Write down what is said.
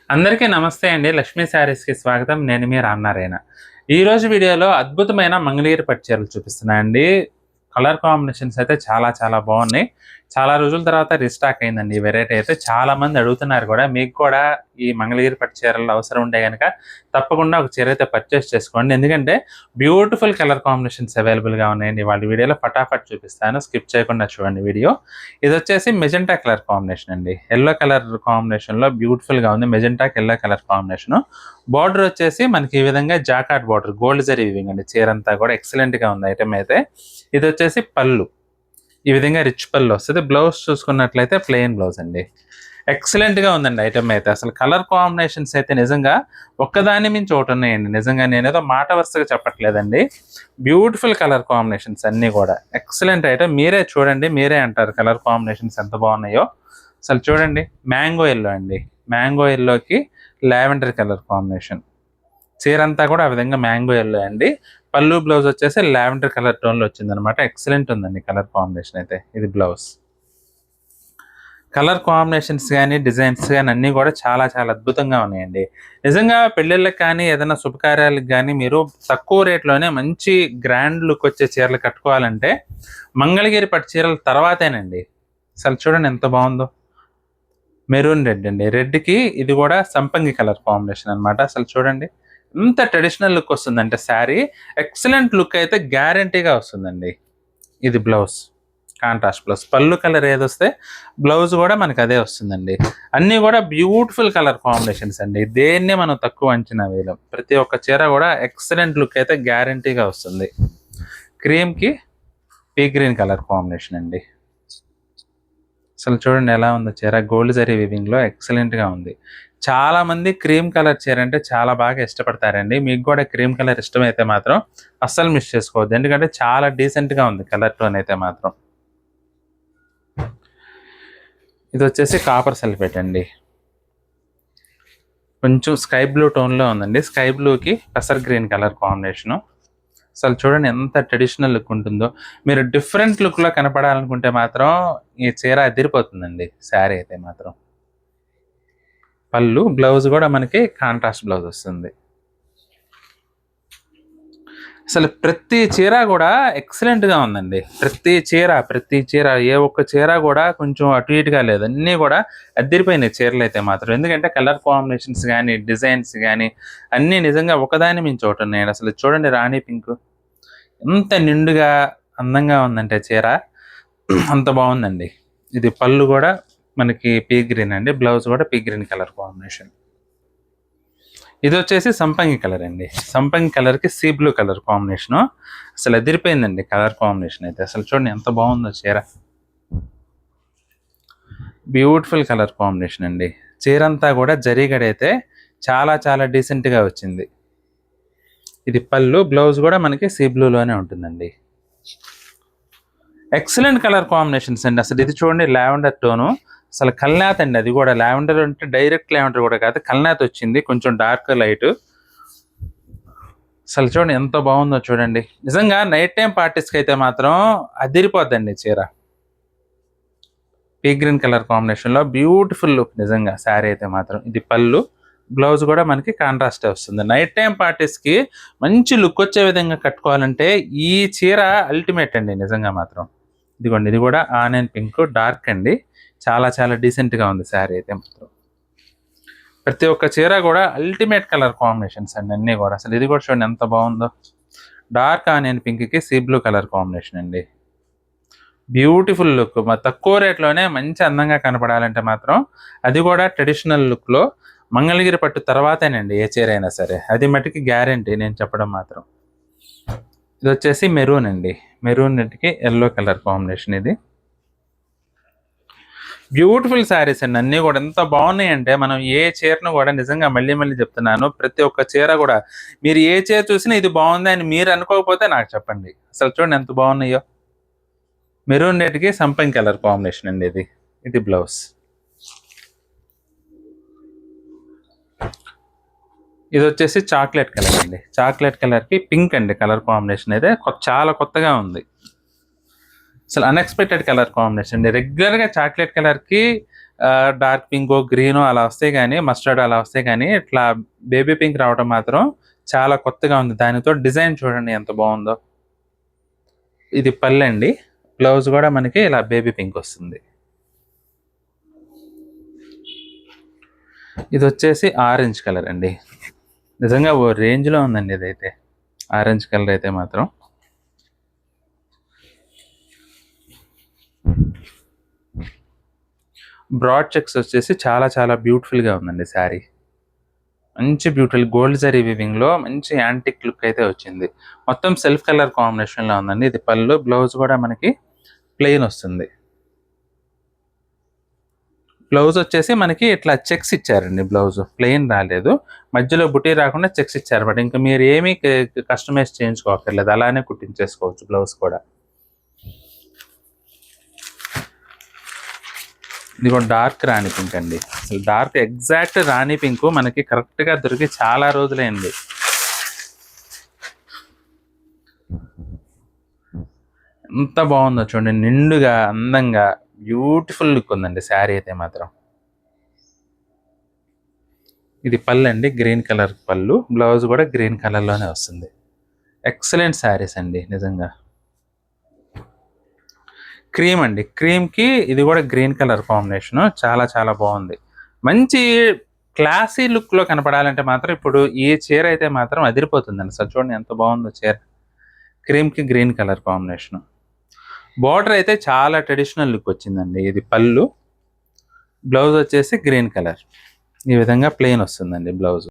అందరికీ నమస్తే అండి. లక్ష్మీ శారీస్‌కి స్వాగతం. నేను మీ రామనారాయణ. ఈరోజు వీడియోలో అద్భుతమైన మంగళగిరి పట్టు చీరలు చూపిస్తున్నా అండి. కలర్ కాంబినేషన్స్ అయితే చాలా చాలా బాగున్నాయి. చాలా రోజుల తర్వాత రీస్టాక్ అయిందండి ఈ వెరైటీ అయితే. చాలా మంది అడుగుతున్నారు కూడా. మీకు కూడా ఈ మంగళగిరి పట్టు చీరలు అవసరం ఉంటే గనక తప్పకుండా ఒక చీర అయితే పర్చేస్ చేసుకోండి. ఎందుకంటే బ్యూటిఫుల్ కలర్ కాంబినేషన్స్ అవైలబుల్‌గా ఉన్నాయండి. వాళ్ళ వీడియోలో ఫటాఫట్ చూపిస్తాను. స్కిప్ చేయకుండా చూడండి వీడియో. ఇదొచ్చేసి మెజెంటా కలర్ కాంబినేషన్ అండి. యెల్లో కలర్ కాంబినేషన్‌లో బ్యూటిఫుల్‌గా ఉంది. మెజెంటాకి యెల్లో కలర్ కాంబినేషను. బార్డర్ వచ్చేసి మనకి ఈ విధంగా jacquard border gold zari weaving అండి. చీరంతా కూడా ఎక్సలెంట్‌గా ఉంది ఐటెమ్ అయితే. ఇదొచ్చేసి పళ్ళు. ఈ విధంగా రిచ్ పళ్ళు వస్తది. బ్లౌజ్ చూసుకున్నట్లయితే ప్లెయిన్ బ్లౌజ్ అండి. ఎక్సలెంట్‌గా ఉందండి ఐటెమ్ అయితే. అసలు కలర్ కాంబినేషన్స్ అయితే నిజంగా ఒక్కదాని మించి ఒకటున్నాయండి. నిజంగా నేనేదో మాట వరుసగా చెప్పట్లేదండి. బ్యూటిఫుల్ కలర్ కాంబినేషన్స్ అన్నీ కూడా. Excellent item. మీరే చూడండి. మీరే అంటారు కలర్ కాంబినేషన్స్ ఎంత బాగున్నాయో. అసలు చూడండి. మ్యాంగో యెల్లో అండి. మ్యాంగో యెల్లోకి లావెండర్ కలర్ కాంబినేషన్. చీరంతా కూడా ఆ విధంగా మ్యాంగో యెల్లో అండి. పళ్ళు బ్లౌజ్ వచ్చేసి లావెండర్ కలర్ టోన్‌లో వచ్చిందనమాట. ఎక్సలెంట్ ఉందండి కలర్ కాంబినేషన్ అయితే. ఇది బ్లౌజ్. కలర్ కాంబినేషన్స్ గానీ, డిజైన్స్ గానీ అన్నీ కూడా చాలా చాలా అద్భుతంగా ఉన్నాయండి. నిజంగా పెళ్ళిళ్ళకి కానీ, ఏదైనా శుభకార్యాలకు గానీ మీరు తక్కువ రేట్‌లోనే మంచి గ్రాండ్ లుక్ వచ్చే చీరలు కట్టుకోవాలంటే మంగళగిరి పట్టు చీరల తర్వాతేనండి. అసలు చూడండి ఎంత బావుందో. మెరూన్ రెడ్ అండి. రెడ్‌కి ఇది కూడా సంపంగి కలర్ కాంబినేషన్ అనమాట. అసలు చూడండి. ఎంత ట్రెడిషనల్ లుక్ వస్తుందంటే శారీ ఎక్సలెంట్ లుక్ అయితే గ్యారంటీగా వస్తుందండి. ఇది బ్లౌజ్. Contrast blouse. పళ్ళు కలర్ ఏదొస్తే బ్లౌజ్ కూడా మనకు అదే వస్తుందండి. అన్నీ కూడా బ్యూటిఫుల్ కలర్ కాంబినేషన్స్ అండి. దేన్నే మనం తక్కువ అంచనా వేయలేం. ప్రతి ఒక్క చీర కూడా ఎక్సలెంట్ లుక్ అయితే గ్యారంటీగా వస్తుంది. క్రీమ్‌కి పీ గ్రీన్ కలర్ కాంబినేషన్ అండి. అసలు చూడండి ఎలా ఉందో చీర. గోల్డ్ జరీ వీవింగ్‌లో ఎక్సలెంట్‌గా ఉంది. చాలామంది క్రీమ్ కలర్ చీర అంటే చాలా బాగా ఇష్టపడతారండి. మీకు కూడా క్రీమ్ కలర్ ఇష్టమైతే మాత్రం అస్సలు మిస్ చేసుకోవద్దు. ఎందుకంటే చాలా డీసెంట్‌గా ఉంది కలర్ టోన్ అయితే మాత్రం. ఇదొచ్చేసి కాపర్ సల్ఫేట్ అండి. కొంచెం స్కై బ్లూ టోన్‌లో ఉందండి. స్కై బ్లూకి పెసర్ గ్రీన్ కలర్ కాంబినేషను. అసలు చూడండి ఎంత ట్రెడిషనల్ లుక్ ఉంటుందో. మీరు డిఫరెంట్ లుక్‌లో కనపడాలనుకుంటే మాత్రం ఈ చీర అదిరిపోతుందండి శారీ అయితే మాత్రం. పళ్ళు, బ్లౌజ్ కూడా మనకి కాంట్రాస్ట్ బ్లౌజ్ వస్తుంది. అసలు ప్రతి చీర కూడా ఎక్సలెంట్‌గా ఉందండి. ప్రతి చీర ఏ ఒక్క చీర కూడా కొంచెం అటు ఇటుగా లేదు. అన్నీ కూడా అద్దిరిపోయినాయి చీరలైతే మాత్రం. ఎందుకంటే కలర్ కాంబినేషన్స్ గానీ, డిజైన్స్ గానీ అన్నీ నిజంగా ఒకదాని మించి ఒకటున్నాయండి. అసలు చూడండి రాణి పింకు. ఎంత నిండుగా, అందంగా ఉందంటే చీర అంత బావుందండి. ఇది పళ్ళు కూడా మనకి పీ గ్రీన్ అండి. బ్లౌజ్ కూడా పీ గ్రీన్ కలర్ కాంబినేషన్. ఇదొచ్చేసి సంపంగి కలర్ అండి. సంపంగి కలర్‌కి సీ బ్లూ కలర్ కాంబినేషను. అసలు అదిరిపోయిందండి కలర్ కాంబినేషన్ అయితే. అసలు చూడండి ఎంత బావుందో చీర. బ్యూటిఫుల్ కలర్ కాంబినేషన్ అండి. చీరంతా కూడా జరీగడైతే చాలా చాలా డీసెంట్‌గా వచ్చింది. ఇది పళ్ళు, బ్లౌజ్ కూడా మనకి సీ బ్లూలోనే ఉంటుందండి. ఎక్సలెంట్ కలర్ కాంబినేషన్స్ అండి. అసలు ఇది చూడండి లావెండర్ టోను. అసలు కల్నాథ్ అండి అది కూడా. లావెండర్ అంటే డైరెక్ట్ లావెండర్ కూడా కాదు. కల్నాథ్ వచ్చింది. కొంచెం డార్క్ లైట్. అసలు చూడండి ఎంత బాగుందో చూడండి. నిజంగా నైట్ టైం పార్టీస్కి అయితే మాత్రం అదిరిపోద్దండి చీర. పీ గ్రీన్ కలర్ కాంబినేషన్లో బ్యూటిఫుల్ లుక్ నిజంగా శారీ అయితే మాత్రం. ఇది పళ్ళు, బ్లౌజ్ కూడా మనకి కాంట్రాస్టే వస్తుంది. నైట్ టైం పార్టీస్కి మంచి లుక్ వచ్చే విధంగా కట్టుకోవాలంటే ఈ చీర అల్టిమేట్ అండి నిజంగా మాత్రం. ఇదిగోండి ఇది కూడా ఆనియన్ పింక్ డార్క్ అండి. చాలా చాలా డీసెంట్‌గా ఉంది శారీ అయితే మాత్రం. ప్రతి ఒక్క చీర కూడా అల్టిమేట్ కలర్ కాంబినేషన్స్ అండి అన్నీ కూడా. అసలు ఇది కూడా చూడండి ఎంత బాగుందో. డార్క్ ఆనియన్ పింక్‌కి సీ బ్లూ కలర్ కాంబినేషన్ అండి. Beautiful look. తక్కువ రేట్‌లోనే మంచి అందంగా కనపడాలంటే మాత్రం అది కూడా ట్రెడిషనల్ లుక్‌లో మంగళగిరి పట్టు తర్వాతేనండి ఏ చీర అయినా సరే. అది మటికి గ్యారంటీ నేను చెప్పడం మాత్రం. ఇదొచ్చేసి మెరూన్ అండి. మెరూన్ రెడ్‌కి యెల్లో కలర్ కాంబినేషన్ ఇది. బ్యూటిఫుల్ శారీస్ అండి అన్నీ కూడా. ఎంత బాగున్నాయంటే మనం ఏ చీరను కూడా నిజంగా మళ్ళీ మళ్ళీ చెప్తున్నాను. ప్రతి ఒక్క చీర కూడా మీరు ఏ చీర చూసినా ఇది బాగుంది అని మీరు అనుకోకపోతే నాకు చెప్పండి. అసలు చూడండి ఎంత బాగున్నాయో. మెరూన్ రెడ్‌కి సంపంగి కలర్ కాంబినేషన్ అండి ఇది. ఇది బ్లౌజ్. ఇదొచ్చేసి చాక్లెట్ కలర్ అండి. చాక్లెట్ కలర్‌కి పింక్ అండి కలర్ కాంబినేషన్ అయితే చాలా కొత్తగా ఉంది. అసలు అన్ఎక్స్పెక్టెడ్ కలర్ కాంబినేషన్ అండి. రెగ్యులర్‌గా చాక్లెట్ కలర్‌కి డార్క్ పింక్ గ్రీన్ అలా వస్తాయి కానీ మస్టర్డ్ అలా వస్తాయి కానీ ఇట్లా బేబీ పింక్ రావడం మాత్రం చాలా కొత్తగా ఉంది. దానితో డిజైన్ చూడండి ఎంత బాగుందో. ఇది పళ్ళు అండి. బ్లౌజ్ కూడా మనకి ఇలా బేబీ పింక్ వస్తుంది. ఇది వచ్చేసి ఆరెంజ్ కలర్ అండి. నిజంగా ఓ రేంజ్లో ఉందండి ఇదైతే. ఆరెంజ్ కలర్ అయితే మాత్రం బ్రాడ్ చెక్స్ వచ్చేసి చాలా చాలా బ్యూటిఫుల్గా ఉందండి శారీ. మంచి బ్యూటిఫుల్ గోల్డ్ జరీ వివింగ్లో మంచి యాంటిక్ లుక్ అయితే వచ్చింది. మొత్తం సెల్ఫ్ కలర్ కాంబినేషన్లో ఉందండి. ఇది పళ్ళు. బ్లౌజ్ కూడా మనకి ప్లెయిన్ వస్తుంది. బ్లౌజ్ వచ్చేసి మనకి ఇట్లా చెక్స్ ఇచ్చారండి. బ్లౌజ్ ప్లెయిన్ రాలేదు, మధ్యలో బుటీ రాకుండా చెక్స్ ఇచ్చారు. బట్ ఇంకా మీరు ఏమీ కస్టమైజ్ చేయించుకోకర్లేదు, అలానే కుట్టించేసుకోవచ్చు బ్లౌజ్ కూడా. ఇది కూడా డార్క్ రాణి పింక్ అండి. అసలు డార్క్ ఎగ్జాక్ట్ రాణి పింక్ మనకి కరెక్ట్గా దొరికి చాలా రోజులైంది. ఎంత బాగుందో చూడండి, నిండుగా అందంగా బ్యూటిఫుల్ లుక్ ఉందండి శారీ అయితే మాత్రం. ఇది పళ్ళు అండి, గ్రీన్ కలర్ పళ్ళు. బ్లౌజ్ కూడా గ్రీన్ కలర్లోనే వస్తుంది. ఎక్సలెంట్ శారీస్ అండి నిజంగా. క్రీమ్ అండి, క్రీమ్కి ఇది కూడా గ్రీన్ కలర్ కాంబినేషన్ చాలా చాలా బాగుంది. మంచి క్లాసీ లుక్లో కనపడాలంటే మాత్రం ఇప్పుడు ఈ చీర అయితే మాత్రం అదిరిపోతుందండి. సార్ చూడండి ఎంత బాగుందో చీర. క్రీమ్కి గ్రీన్ కలర్ కాంబినేషన్. బార్డర్ అయితే చాలా ట్రెడిషనల్ లుక్ వచ్చిందండి. ఇది పళ్ళు. బ్లౌజ్ వచ్చేసి గ్రీన్ కలర్. ఈ విధంగా ప్లెయిన్ వస్తుందండి బ్లౌజ్.